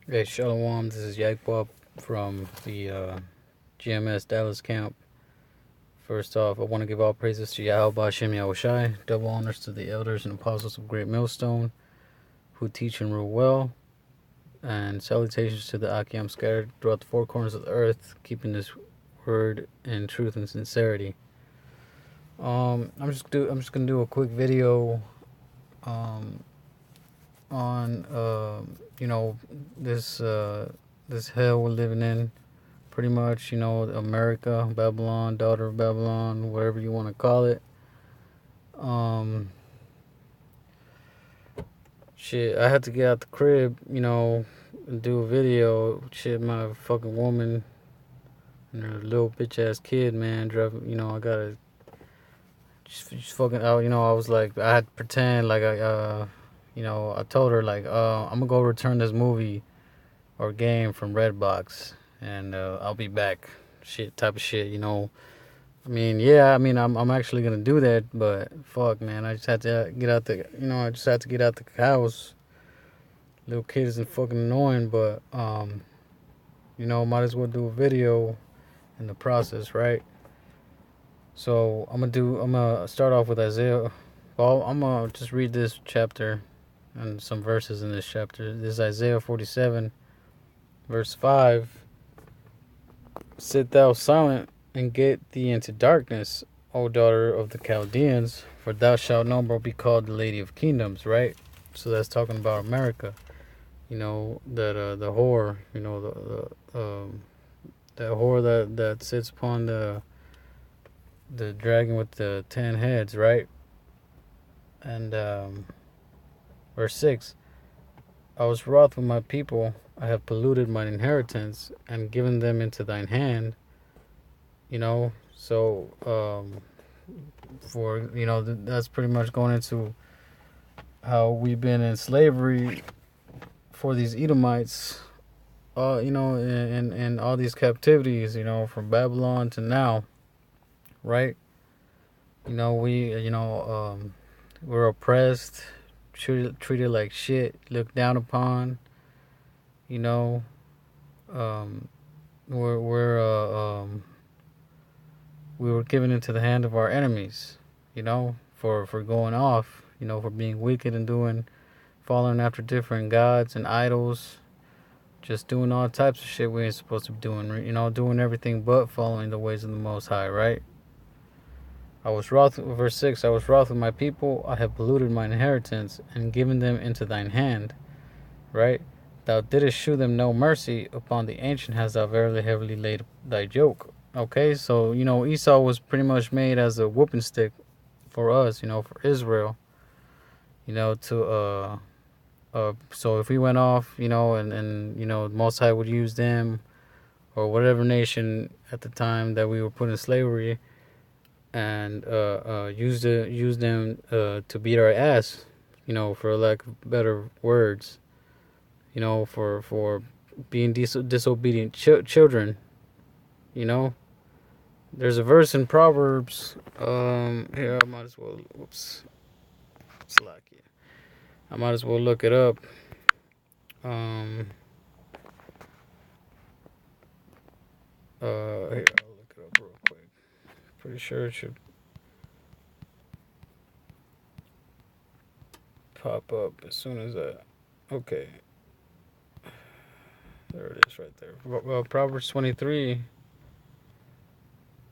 Hey, Shalom, this is Yahawah from the GMS Dallas camp. First off, I want to give all praises to Yahawah Yahawashi, double honors to the elders and apostles of Great Millstone, who teach and rule well, and salutations to the Akiam scattered throughout the four corners of the earth, keeping this word in truth and sincerity. I'm just gonna do a quick video um, on this this hell we're living in. Pretty much, America, Babylon, daughter of Babylon, whatever you want to call it. Um, Shit, I had to get out the crib, and do a video. Shit, my fucking woman and her little bitch ass kid, man, driving. I gotta just fucking out. I was like, I had to pretend like I told her like, I'm gonna go return this movie or game from Redbox, and I'll be back. Shit, type of shit. I'm actually gonna do that, but fuck, man, I just had to get out I just had to get out the house. Little kid isn't fucking annoying, but might as well do a video in the process, right? So I'm gonna start off with Isaiah. Well, I'm gonna just read this chapter and some verses in this chapter. This is Isaiah 47, verse 5. Sit thou silent and get thee into darkness, O daughter of the Chaldeans, for thou shalt no more be called the Lady of Kingdoms, right? So that's talking about America. That the whore, that whore that sits upon the dragon with the 10 heads, right? And verse 6, I was wroth with my people, I have polluted mine inheritance and given them into thine hand. So that's pretty much going into how we've been in slavery for these Edomites, in all these captivities, from Babylon to now, right? We're oppressed, treated like shit, looked down upon. You know, um, we were given into the hand of our enemies. For going off. For being wicked and following after different gods and idols, just doing all types of shit we ain't supposed to be doing. Doing everything but following the ways of the Most High, right? Verse 6, I was wroth with my people, I have polluted mine inheritance, and given them into thine hand, right? Thou didst shew them no mercy, upon the ancient hast thou verily heavily laid thy yoke. Okay, so, Esau was pretty much made as a whooping stick for us, for Israel, so if we went off, and Most High would use them, or whatever nation at the time that we were put in slavery, and use them to beat our ass, for lack of better words, for being disobedient children. There's a verse in Proverbs. Here I might as well. Whoops, slack it. I might as well look it up. Here, I'll look it up real quick. Pretty sure it should pop up as soon as I. Okay, there it is, right there. Well, Proverbs 23,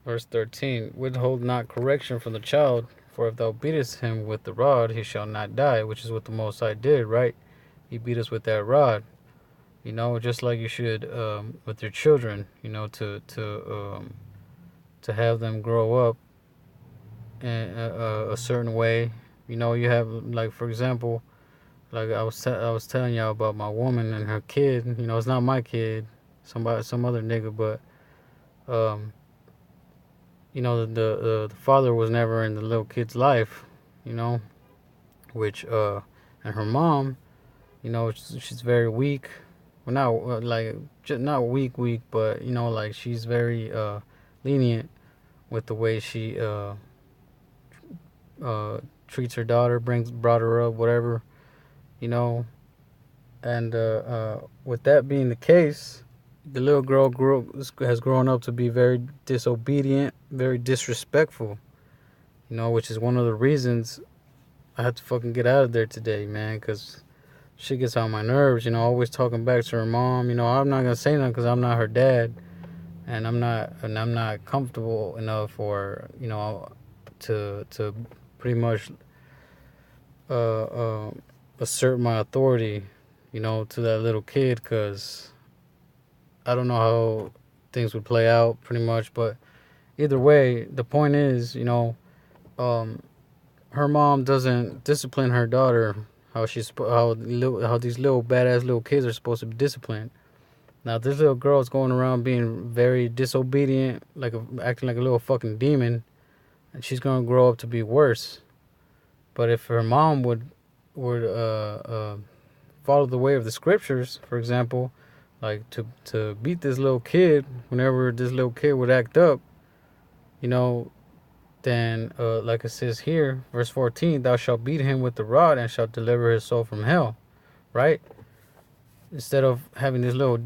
verse 13. Withhold not correction from the child, for if thou beatest him with the rod, he shall not die. Which is what the Most High did, right? He beat us with that rod. Just like you should with your children. To have them grow up in a certain way. You have, like, for example, like I was telling y'all about my woman and her kid. It's not my kid, some other nigga, but the father was never in the little kid's life, which and her mom, she's very weak. Well, not like just not weak, but like she's very lenient with the way she treats her daughter, brought her up, whatever, you know. And with that being the case, the little girl has grown up to be very disobedient, very disrespectful. Which is one of the reasons I had to fucking get out of there today, man. Cause she gets on my nerves. Always talking back to her mom. I'm not gonna say nothing because I'm not her dad, and I'm not comfortable enough for to pretty much uh, uh, assert my authority, to that little kid, because I don't know how things would play out, pretty much. But either way, the point is, um, her mom doesn't discipline her daughter how these little badass little kids are supposed to be disciplined. Now this little girl is going around being very disobedient, acting like a little fucking demon, and she's gonna grow up to be worse. But if her mom would follow the way of the scriptures, for example, like to beat this little kid whenever this little kid would act up, you know, then like it says here, verse 14, thou shalt beat him with the rod and shalt deliver his soul from hell, right? Instead of having this little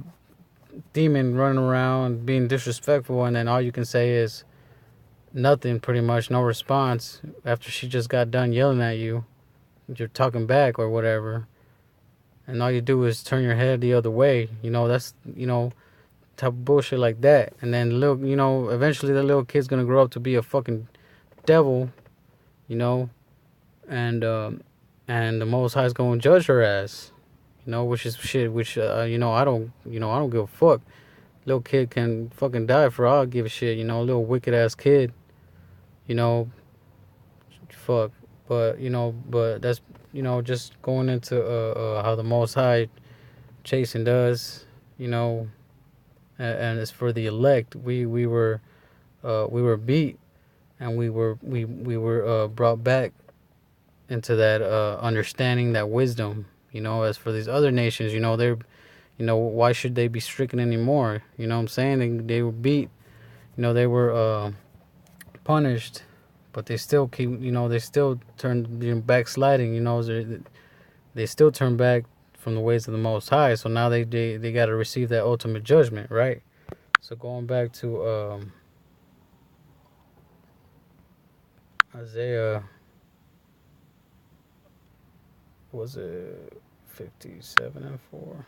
demon running around being disrespectful, and then all you can say is nothing, pretty much no response after she just got done yelling at you, you're talking back or whatever, and all you do is turn your head the other way. That's type of bullshit like that. And then eventually the little kid's gonna grow up to be a fucking devil, you know, and the Most High's gonna judge her ass, which is shit. Which I don't give a fuck. Little kid can fucking die for all I give a shit. Little wicked ass kid, you know, fuck. But that's just going into how the Most High chasing does, and it's for the elect. We were beat, and we were brought back into that understanding, that wisdom. As for these other nations, they're, why should they be stricken anymore? You know what I'm saying? They were beat. They were punished, but they still keep. They still turn backsliding. They still turn back from the ways of the Most High. So now they got to receive that ultimate judgment, right? So going back to Isaiah, was it 57:4?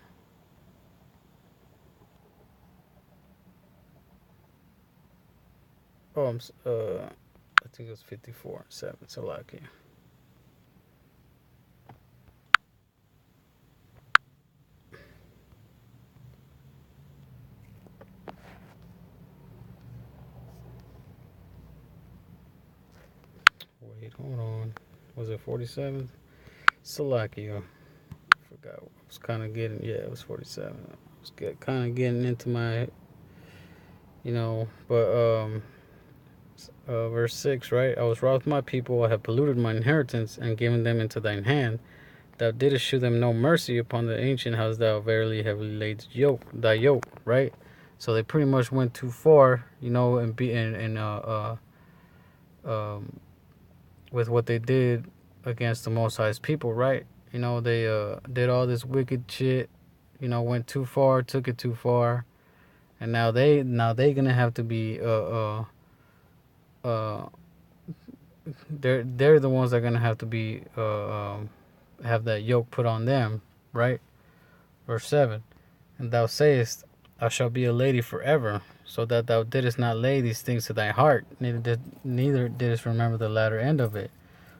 Oh, I think it was 54:7. So lucky. Wait, hold on. Was it 47? Salakia. Forgot. I was kind of getting. Yeah, it was 47. I was kind of getting into my. But verse 6, right? I was wroth with my people. I have polluted my inheritance and given them into thine hand. Thou didst shew them no mercy. Upon the ancient hast thou verily heavily laid thy yoke, right? So they pretty much went too far, with what they did against the Most High's people, right? They did all this wicked shit, went too far, took it too far, and now they gonna have to be they're the ones that are gonna have to be have that yoke put on them, right? Verse 7, and thou sayest, I shall be a lady forever, so that thou didst not lay these things to thy heart, neither didst remember the latter end of it.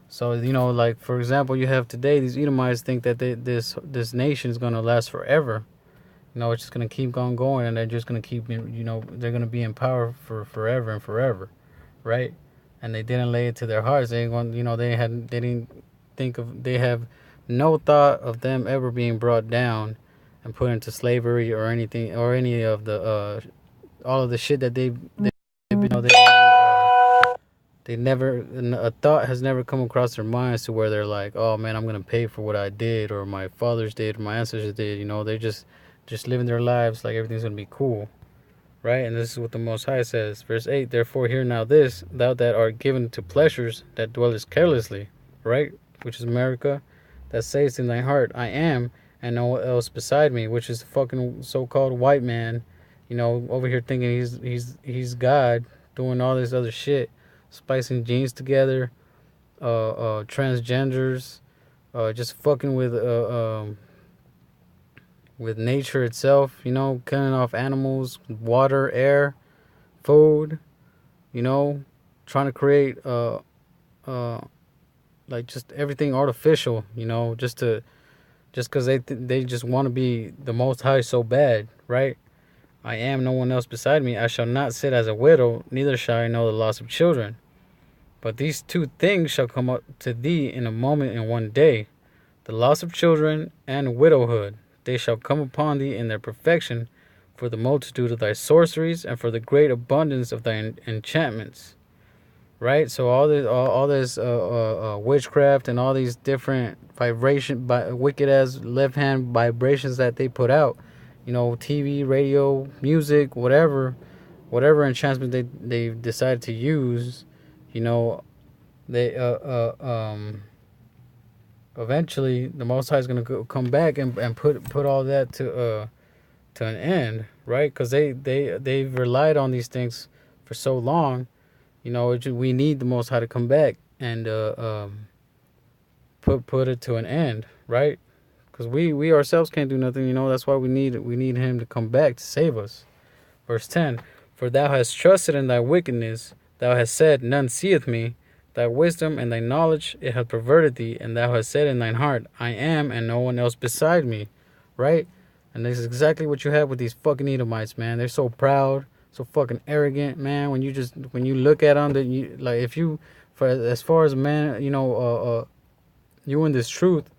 So like for example, you have today these Edomites think that this nation is gonna last forever. It's just gonna keep on going, and they're just gonna keep they're gonna be in power for forever and forever, right? And they didn't lay it to their hearts. They didn't think of, they have no thought of them ever being brought down and put into slavery or anything, or any of the all of the shit that they never, a thought has never come across their minds to where they're like, oh man, I'm gonna pay for what I did, or my fathers did, or my ancestors did. They're just living their lives like everything's gonna be cool, right? And this is what the Most High says, verse 8, therefore hear now this, thou that art given to pleasures, that dwellest carelessly, right? Which is America, that sayest in thy heart, I am, and no one else beside me, which is the fucking so-called white man, over here thinking he's God, doing all this other shit, splicing genes together, transgenders, just fucking with nature itself, killing off animals, water, air, food, trying to create like just everything artificial, just because they just want to be the Most High so bad, right? I am no one else beside me. I shall not sit as a widow, neither shall I know the loss of children. But these two things shall come up to thee in a moment in one day, the loss of children and widowhood. They shall come upon thee in their perfection, for the multitude of thy sorceries and for the great abundance of thy enchantments. Right, so all this witchcraft and all these different wicked ass left hand vibrations that they put out, TV, radio, music, whatever enchantment they decided to use, they eventually the Most High is gonna come back and put all that to an end, right? Because they've relied on these things for so long. We need the Most High to come back and put it to an end, right? Because we ourselves can't do nothing. That's why we need Him to come back to save us. Verse 10: For thou hast trusted in thy wickedness, thou hast said, None seeth me. Thy wisdom and thy knowledge it hath perverted thee, and thou hast said in thine heart, I am, and no one else beside me, right? And this is exactly what you have with these fucking Edomites, man. They're so proud, so fucking arrogant, man. When you look at them, that you like, if you, for as far as a man, you in this truth,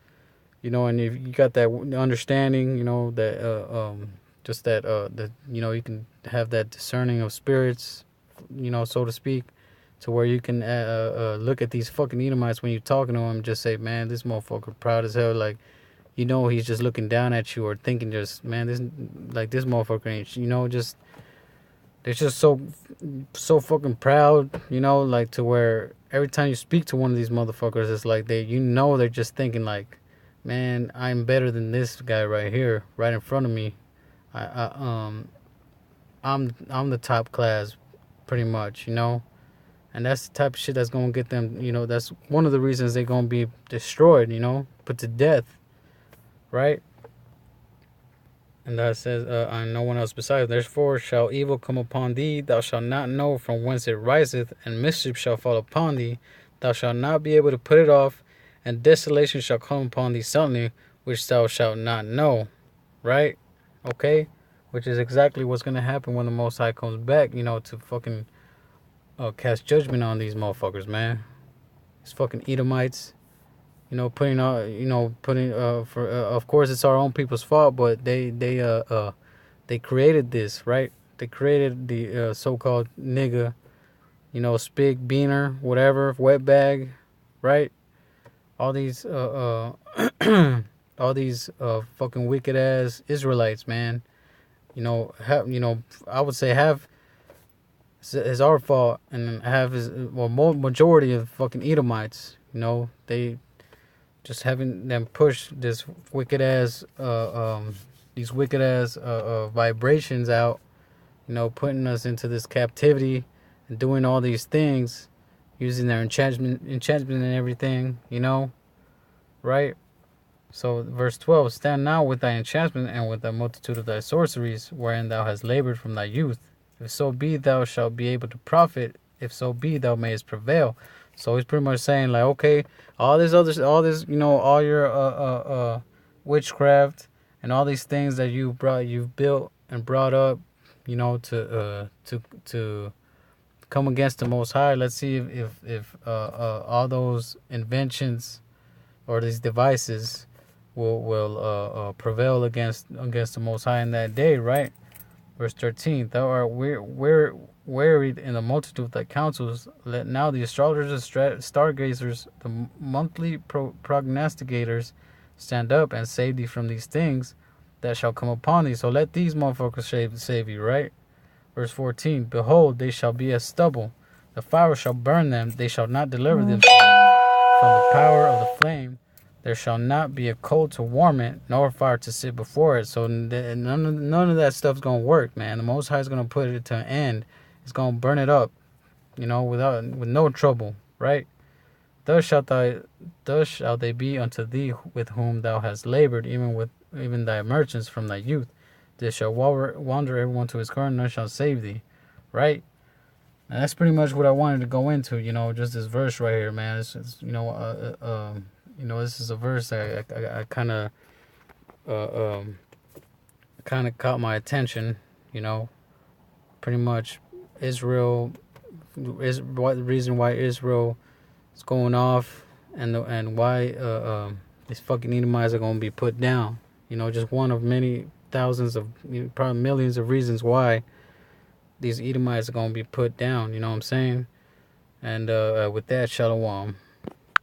and if you got that understanding, that just that you can have that discerning of spirits, so to speak, to where you can look at these fucking Edomites when you're talking to them, and just say, man, this motherfucker proud as hell, like. He's just looking down at you or thinking just, man, this motherfucker ain't, just, they're just so fucking proud, like to where every time you speak to one of these motherfuckers, it's like they're just thinking like, man, I'm better than this guy right here, right in front of me. I'm the top class, pretty much, and that's the type of shit that's gonna get them, that's one of the reasons they're gonna be destroyed, put to death. Right? And that says, and no one else besides. Therefore shall evil come upon thee, thou shalt not know from whence it riseth, and mischief shall fall upon thee, thou shalt not be able to put it off, and desolation shall come upon thee suddenly, which thou shalt not know. Right? Okay? Which is exactly what's going to happen when the Most High comes back, to fucking cast judgment on these motherfuckers, man. These fucking Edomites. Putting for of course it's our own people's fault, but they created this, right? They created the so-called nigga, spig, beaner, whatever, wetbag, right? All these all these fucking wicked ass Israelites, man. I would say half is our fault, and half is majority of fucking Edomites. They just having them push this wicked ass these wicked ass vibrations out, putting us into this captivity and doing all these things, using their enchantment and everything, right? So verse 12: Stand now with thy enchantment and with the multitude of thy sorceries, wherein thou hast labored from thy youth. If so be thou shalt be able to profit, if so be thou mayest prevail. So he's pretty much saying, like, okay, all this, all your witchcraft and all these things that you've built and brought up, to come against the Most High. Let's see if all those inventions or these devices will prevail against the Most High in that day, right? Verse 13: Thou art wearied in the multitude of thy counsels. Let now the astrologers, stargazers, the monthly prognosticators stand up and save thee from these things that shall come upon thee. So let these motherfuckers save you, right? Verse 14: Behold, they shall be as stubble. The fire shall burn them. They shall not deliver themselves from the power of the flame. There shall not be a coal to warm it, nor a fire to sit before it. So none of that stuff's gonna work, man. The Most High is gonna put it to an end. It's gonna burn it up, with no trouble, right? Thus shall they be unto thee with whom thou hast labored, even thy merchants from thy youth. They shall wander everyone to his garden, none shall save thee, right? And that's pretty much what I wanted to go into, just this verse right here, man. This is a verse that I kind of caught my attention, pretty much Israel is what the reason why Israel is going off, and why these fucking Edomites are going to be put down. Just one of many thousands of, probably millions of reasons why these Edomites are going to be put down. You know what I'm saying? And with that, shalom.